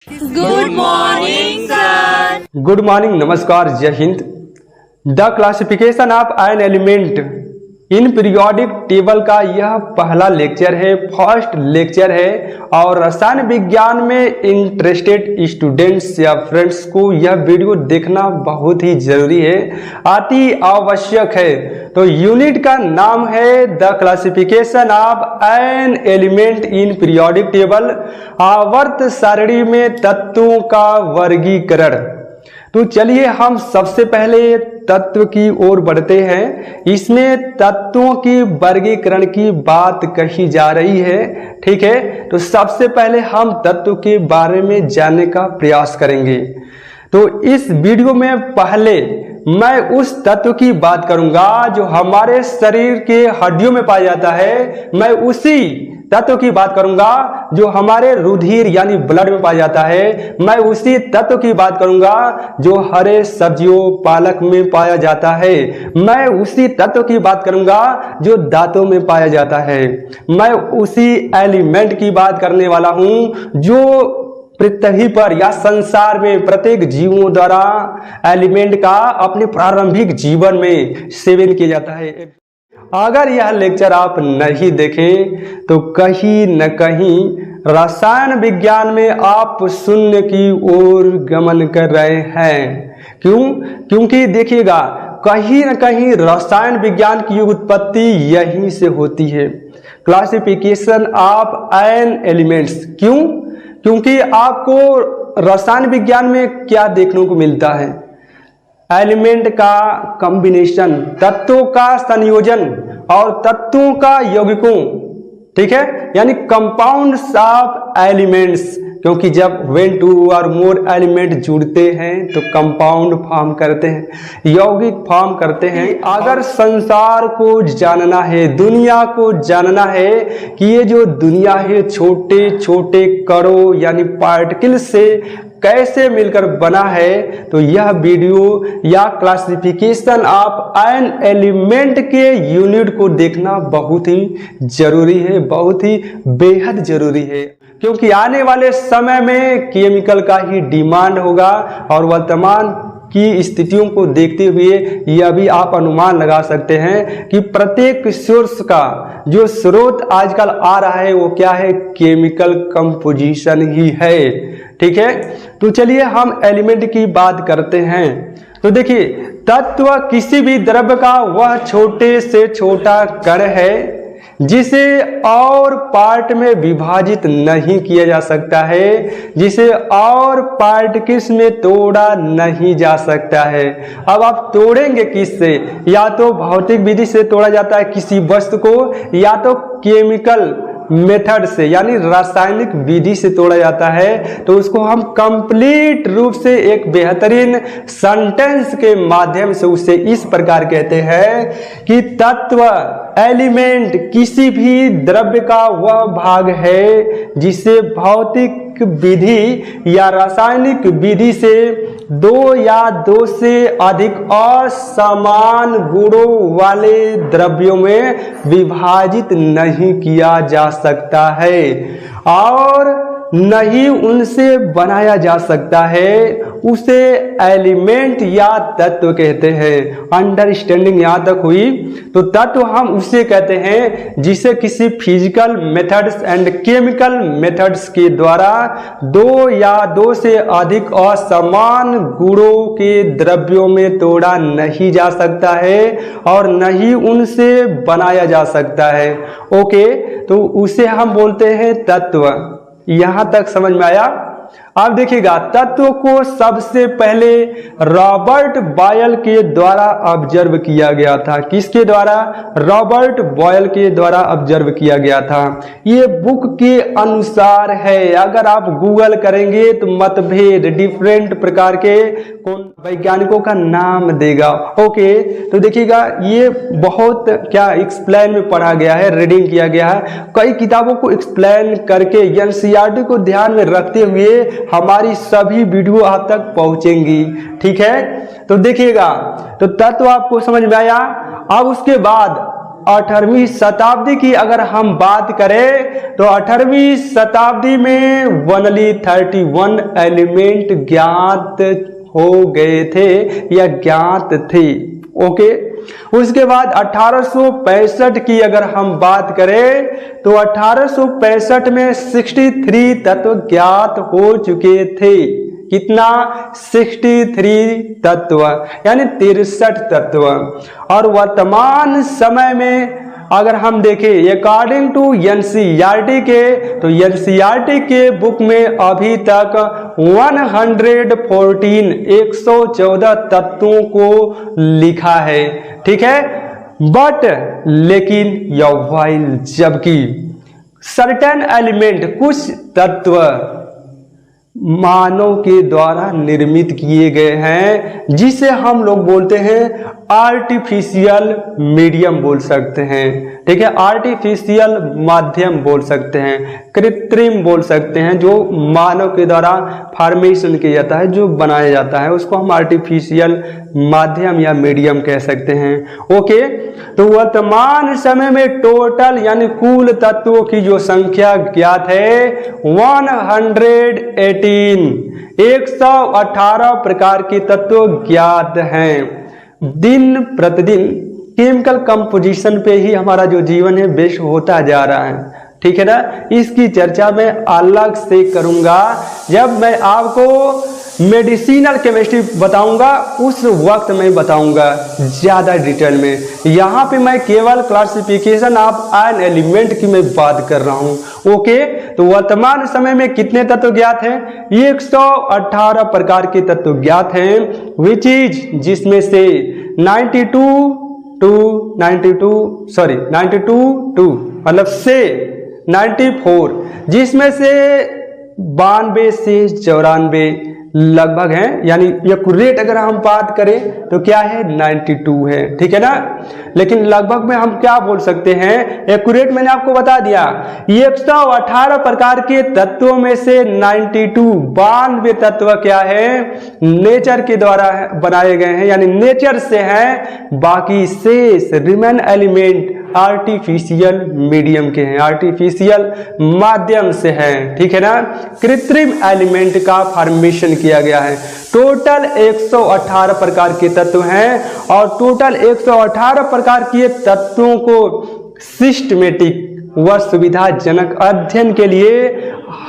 Good morning sir. Good morning, नमस्कार, जय Hind. The classification of ion element in periodic table का यह पहला लेक्चर है, फर्स्ट लेक्चर है। और रसायन विज्ञान में इंटरेस्टेड स्टूडेंट्स या फ्रेंड्स को यह वीडियो देखना बहुत ही जरूरी है, अति आवश्यक है। तो यूनिट का नाम है the classification of ion element in periodic table, आवर्त सारणी में तत्वों का वर्गीकरण। तो चलिए हम सबसे पहले तत्व की ओर बढ़ते हैं। इसमें तत्वों की वर्गीकरण की बात कही जा रही है, ठीक है। तो सबसे पहले हम तत्व के बारे में जानने का प्रयास करेंगे। तो इस वीडियो में पहले मैं उस तत्व की बात करूंगा जो हमारे शरीर के हड्डियों में पाया जाता है। मैं उसी तत्व की बात करूंगा जो हमारे रुधिर यानी ब्लड में पाया जाता है। मैं उसी तत्व की बात करूंगा जो हरे सब्जियों पालक में पाया जाता है। मैं उसी तत्व की बात करूंगा जो दांतों में पाया जाता है। मैं उसी एलिमेंट की बात करने वाला हूं जो पृथ्वी पर या संसार में प्रत्येक जीवों द्वारा एलिमेंट का अपने प्रारंभिक जीवन में सेवन किया जाता है। अगर यह लेक्चर आप नहीं देखें तो कहीं न कहीं रसायन विज्ञान में आप शून्य की ओर गमन कर रहे हैं। क्यों? क्योंकि देखिएगा, कहीं न कहीं रसायन विज्ञान की उत्पत्ति यहीं से होती है, क्लासिफिकेशन ऑफ आयन एलिमेंट्स। क्यों? क्योंकि आपको रसायन विज्ञान में क्या देखने को मिलता है? एलिमेंट का कॉम्बिनेशन, तत्वों का संयोजन और तत्वों का यौगिकों, ठीक है, यानी कंपाउंड्स ऑफ एलिमेंट्स। क्योंकि जब व्हेन टू और मोर एलिमेंट जुड़ते हैं तो कंपाउंड फॉर्म करते हैं, यौगिक फॉर्म करते हैं। अगर संसार को जानना है, दुनिया को जानना है कि ये जो दुनिया है छोटे छोटे कणों यानी पार्टिकल से कैसे मिलकर बना है, तो यह वीडियो या क्लासिफिकेशन ऑफ आयन एलिमेंट के यूनिट को देखना बहुत ही जरूरी है, बहुत ही बेहद जरूरी है। क्योंकि आने वाले समय में केमिकल का ही डिमांड होगा और वर्तमान की स्थितियों को देखते हुए यह भी आप अनुमान लगा सकते हैं कि प्रत्येक सोर्स का जो स्रोत आजकल आ रहा है वो क्या है? केमिकल कंपोजिशन ही है, ठीक है। तो चलिए हम एलिमेंट की बात करते हैं। तो देखिए, तत्व किसी भी द्रव्य का वह छोटे से छोटा कण है जिसे और पार्ट में विभाजित नहीं किया जा सकता है, जिसे और पार्टिकल्स में तोड़ा नहीं जा सकता है। अब आप तोड़ेंगे किससे? या तो भौतिक विधि से तोड़ा जाता है किसी वस्तु को, या तो केमिकल मेथड से यानी रासायनिक विधि से तोड़ा जाता है। तो उसको हम कंप्लीट रूप से एक बेहतरीन सेंटेंस के माध्यम से उसे इस प्रकार कहते हैं कि तत्व एलिमेंट किसी भी द्रव्य का वह भाग है जिसे भौतिक विधि या रासायनिक विधि से दो या दो से अधिक असमान गुणों वाले द्रव्यों में विभाजित नहीं किया जा सकता है और नहीं उनसे बनाया जा सकता है। उसे एलिमेंट या तत्व कहते हैं। अंडरस्टैंडिंग यहां तक हुई? तो तत्व हम उसे कहते हैं जिसे किसी physical methods and chemical methods के द्वारा दो या दो से अधिक असमान गुणों के द्रव्यों में तोड़ा नहीं जा सकता है और नहीं उनसे बनाया जा सकता है। ओके, तो उसे हम बोलते हैं तत्व। यहां तक समझ में आया? अब देखिएगा, तत्व को सबसे पहले रॉबर्ट बॉयल के द्वारा ऑब्जर्व किया गया था। किसके द्वारा? रॉबर्ट बॉयल के द्वारा ऑब्जर्व किया गया था। ये बुक के अनुसार है। अगर आप गूगल करेंगे तो मतभेद डिफरेंट प्रकार के कौन वैज्ञानिकों का नाम देगा। ओके, तो देखिएगा, ये बहुत क्या एक्सप्लेन में पढ़ा गया है, रीडिंग किया गया है। कई किताबों को एक्सप्लेन करके एनसीईआरटी को ध्यान में रखते हुए हमारी सभी वीडियो आप तक पहुंचेंगी, ठीक है। तो देखिएगा, तो तत्व आपको समझ में आया। अब उसके बाद 18वीं शताब्दी की अगर हम बात करें तो 18वीं शताब्दी में ओनली 31 एलिमेंट ज्ञात हो गए थे या ज्ञात थे। ओके, उसके बाद 1865 की अगर हम बात करें तो 1865 में 63 तत्व ज्ञात हो चुके थे। कितना? 63 तत्व यानी 63 तत्व। और वर्तमान समय में अगर हम देखें अकॉर्डिंग टू एनसीईआरटी के, तो एनसीईआरटी के बुक में अभी तक 114 तत्वों को लिखा है। ठीक है, बट लेकिन व्हाइल जबकि सर्टेन एलिमेंट कुछ तत्व मानव के द्वारा निर्मित किए गए हैं, जिसे हम लोग बोलते हैं आर्टिफिशियल मीडियम बोल सकते हैं। ठीक है, आर्टिफिशियल माध्यम बोल सकते हैं, कृत्रिम बोल सकते हैं, जो मानव के द्वारा फॉर्मेशन किया जाता है, जो बनाया जाता है, उसको हम आर्टिफिशियल माध्यम या मीडियम कह सकते हैं। ओके, तो वर्तमान समय में टोटल यानी कुल तत्वों की जो संख्या ज्ञात है 118 प्रकार के तत्व ज्ञात हैं। दिन प्रतिदिन केमिकल कंपोजिशन पे ही हमारा जो जीवन है बेस्ड होता जा रहा है। ठीक है ना, इसकी चर्चा मैं अलग से करूंगा जब मैं आपको मेडिसिनल केमिस्ट्री बताऊंगा, उस वक्त मैं बताऊंगा ज्यादा डिटेल में। यहाँ पे मैं केवल क्लासिफिकेशन ऑफ आयन एलिमेंट की मैं बात कर रहा हूँ। ओके, तो वर्तमान समय में कितने तत्व ज्ञात हैं? 118 प्रकार के तत्व ज्ञात हैं, विच इज जिसमें से 92 मतलब से 94, जिसमें से 92 से 94 लगभग हैं, यानी एक्यूरेट अगर हम बात करें तो क्या है 92 है। ठीक है ना, लेकिन लगभग में हम क्या बोल सकते हैं, एक्यूरेट मैंने आपको बता दिया 118 प्रकार के तत्वों में से 92 तत्व क्या है, नेचर के द्वारा बनाए गए हैं, यानी नेचर से हैं। बाकी शेष रिमेन एलिमेंट आर्टिफिशियल मीडियम के हैं, आर्टिफिशियल माध्यम से हैं। ठीक है ना, कृत्रिम एलिमेंट का फॉर्मेशन किया गया है। टोटल 118 प्रकार के तत्व हैं और टोटल 118 प्रकार के तत्वों को सिस्टमेटिक व सुविधाजनक अध्ययन के लिए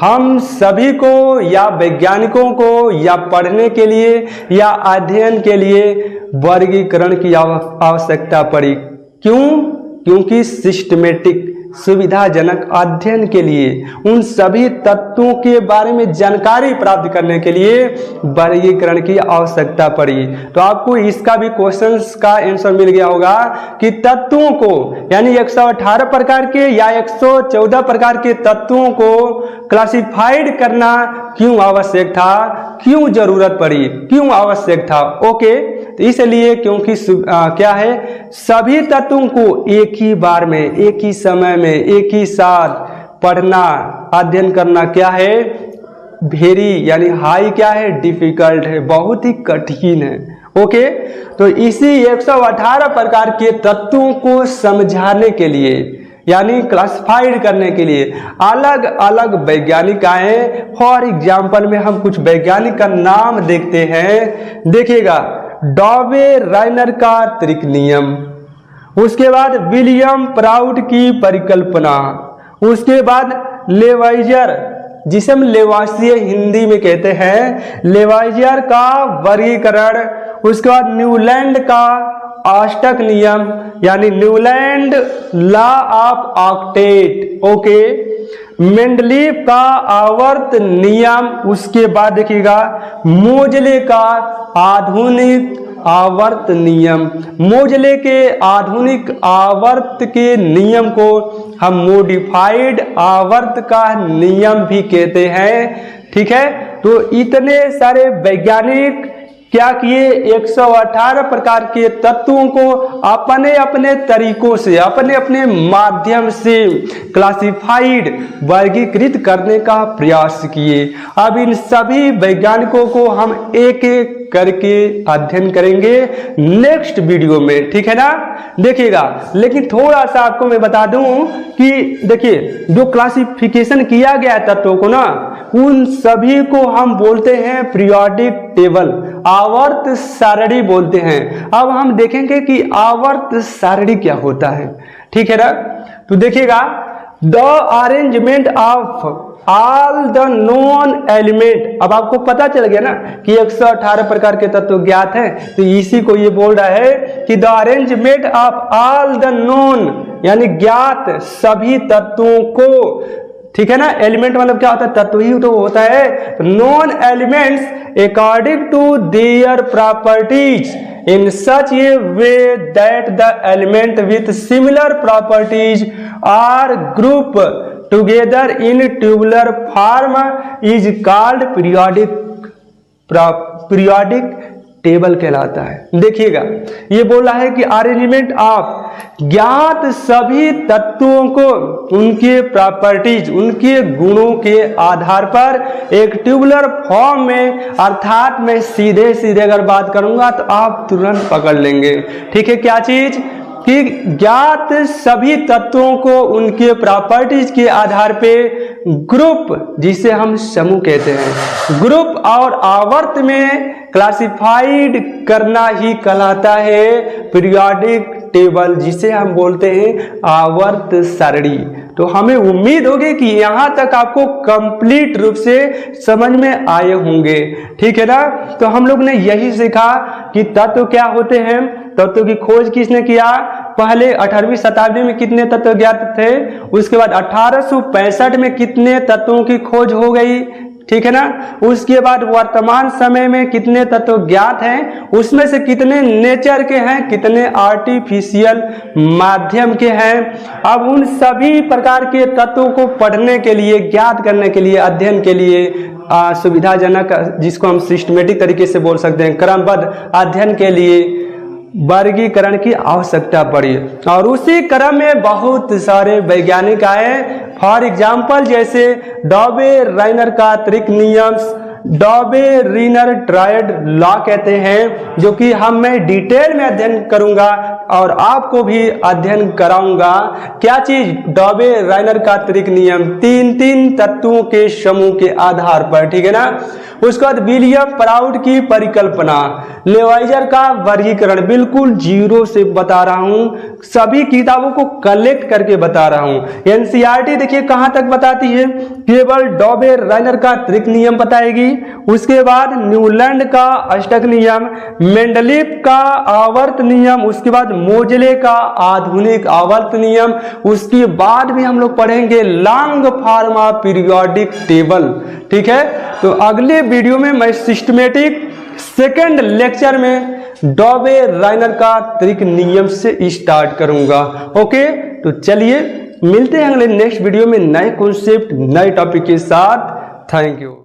हम सभी को या वैज्ञानिकों को या पढ़ने के लिए या अध्ययन के लिए वर्गीकरण की आवश्यकता पड़ी। क्यों? क्योंकि सिस्टमेटिक सुविधाजनक अध्ययन के लिए उन सभी तत्वों के बारे में जानकारी प्राप्त करने के लिए वर्गीकरण की आवश्यकता पड़ी। तो आपको इसका भी क्वेश्चंस का आंसर मिल गया होगा कि तत्वों को यानी 118 प्रकार के या 114 प्रकार के तत्वों को क्लासिफाइड करना क्यों आवश्यक था, क्यों जरूरत पड़ी, क्यों आवश्यक था। ओके, तो इसलिए क्योंकि क्या है, सभी तत्वों को एक ही बार में, एक ही समय में, एक ही साथ पढ़ना, अध्ययन करना क्या है, वेरी यानी हाई क्या है, डिफिकल्ट है, बहुत ही कठिन है। ओके, तो इसी 118 प्रकार के तत्वों को समझाने के लिए यानी क्लासिफाइड करने के लिए अलग अलग वैज्ञानिक आए। फॉर एग्जाम्पल में हम कुछ वैज्ञानिक का नाम देखते हैं। देखिएगा, डॉबे राइनर का त्रिक नियम, उसके बाद विलियम प्राउड की परिकल्पना, उसके बाद लेवाइजर जिसे हम लेवासिये हिंदी में कहते हैं, लेवाइजर का वर्गीकरण, उसके बाद न्यूलैंड का अष्टक नियम यानी Newland law of octet. Okay, Mendeleev का आवर्त नियम, उसके बाद देखिएगा मोजले का आधुनिक आवर्त नियम। मोजले के आधुनिक आवर्त के नियम को हम मोडिफाइड आवर्त का नियम भी कहते हैं। ठीक है, तो इतने सारे वैज्ञानिक क्या किए, 118 प्रकार के तत्वों को अपने अपने तरीकों से, अपने अपने माध्यम से क्लासिफाइड वर्गीकृत करने का प्रयास किए। अब इन सभी वैज्ञानिकों को हम एक एक करके अध्ययन करेंगे नेक्स्ट वीडियो में, ठीक है ना। देखिएगा, लेकिन थोड़ा सा आपको मैं बता दूं कि देखिए जो क्लासिफिकेशन किया गया है तत्वों को ना, उन सभी को हम बोलते हैं पीरियोडिक टेबल, आवर्त सारणी बोलते हैं। अब हम देखेंगे कि आवर्त सारणी क्या होता है, ठीक है ना। तो देखिएगा, the arrangement of all the known element. अब आपको पता चल गया ना कि 118 प्रकार के तत्व ज्ञात हैं, तो इसी को ये बोल रहा है कि the arrangement of all the known, यानी ज्ञात सभी तत्वों को, ठीक है ना। एलिमेंट मतलब क्या होता है, तत्व ही तो होता है। Non elements according to their properties in such a way that the element with similar properties are grouped together in tubular form is called periodic table कहलाता है। देखिएगा, ये बोला है कि अरेंजमेंट ऑफ ज्ञात सभी तत्वों को उनके प्रॉपर्टीज, उनके गुणों के आधार पर एक ट्यूबुलर फॉर्म में, अर्थात मैं सीधे सीधे अगर बात करूंगा तो आप तुरंत पकड़ लेंगे, ठीक है। क्या चीज कि ज्ञात सभी तत्वों को उनके प्रॉपर्टीज के आधार पे ग्रुप, जिसे हम समूह कहते हैं, ग्रुप और आवर्त में क्लासिफाइड करना ही कहलाता है पीरियोडिक टेबल, जिसे हम बोलते हैं आवर्त सारणी। तो हमें उम्मीद होगी कि यहाँ तक आपको कंप्लीट रूप से समझ में आए होंगे, ठीक है ना। तो हम लोग ने यही सीखा कि तत्व क्या होते हैं, तत्व की खोज किसने किया। पहले 18वीं शताब्दी में कितने तत्व ज्ञात थे, उसके बाद 1865 में कितने तत्वों की खोज हो गई, ठीक है ना। उसके बाद वर्तमान समय में कितने तत्व ज्ञात हैं, उसमें से कितने नेचर के हैं, कितने आर्टिफिशियल माध्यम के हैं। अब उन सभी प्रकार के तत्वों को पढ़ने के लिए, ज्ञात करने के लिए, अध्ययन के लिए सुविधाजनक, जिसको हम सिस्टमेटिक तरीके से बोल सकते हैं, क्रमबद्ध अध्ययन के लिए वर्गीकरण की आवश्यकता पड़ी। और उसी क्रम में बहुत सारे वैज्ञानिक आए। फॉर एग्जाम्पल जैसे डॉबे राइनर का त्रिक नियम, डॉबे रीनर ट्रायड लॉ कहते हैं, जो कि मैं डिटेल में अध्ययन करूंगा और आपको भी अध्ययन कराऊंगा। क्या चीज, डॉबे राइनर का त्रिक नियम, तीन तत्वों के समूह के आधार पर, ठीक है ना। उसके बाद विलियम प्राउड की परिकल्पना, लेवाइजर का वर्गीकरण, बिल्कुल जीरो से बता रहा हूं, सभी किताबों को कलेक्ट करके बता रहा हूं। एनसीईआरटी देखिए कहां तक बताती है, केवल डॉबे राइनर का त्रिक नियम बताएगी। उसके बाद न्यूलैंड का अष्टक नियम, मेंडलीफ का आवर्त नियम, उसके बाद मोजले का आधुनिक आवर्त नियम, उसके बाद भी हम लोग पढ़ेंगे long form of periodic table, ठीक है। तो अगले वीडियो में मैं सिस्टमेटिक सेकंड लेक्चर में डॉबे राइनर का त्रिक नियम से स्टार्ट करूंगा। ओके, तो चलिए मिलते हैं अगले नेक्स्ट वीडियो में नए कॉन्सेप्ट, नए टॉपिक के साथ। Thank you.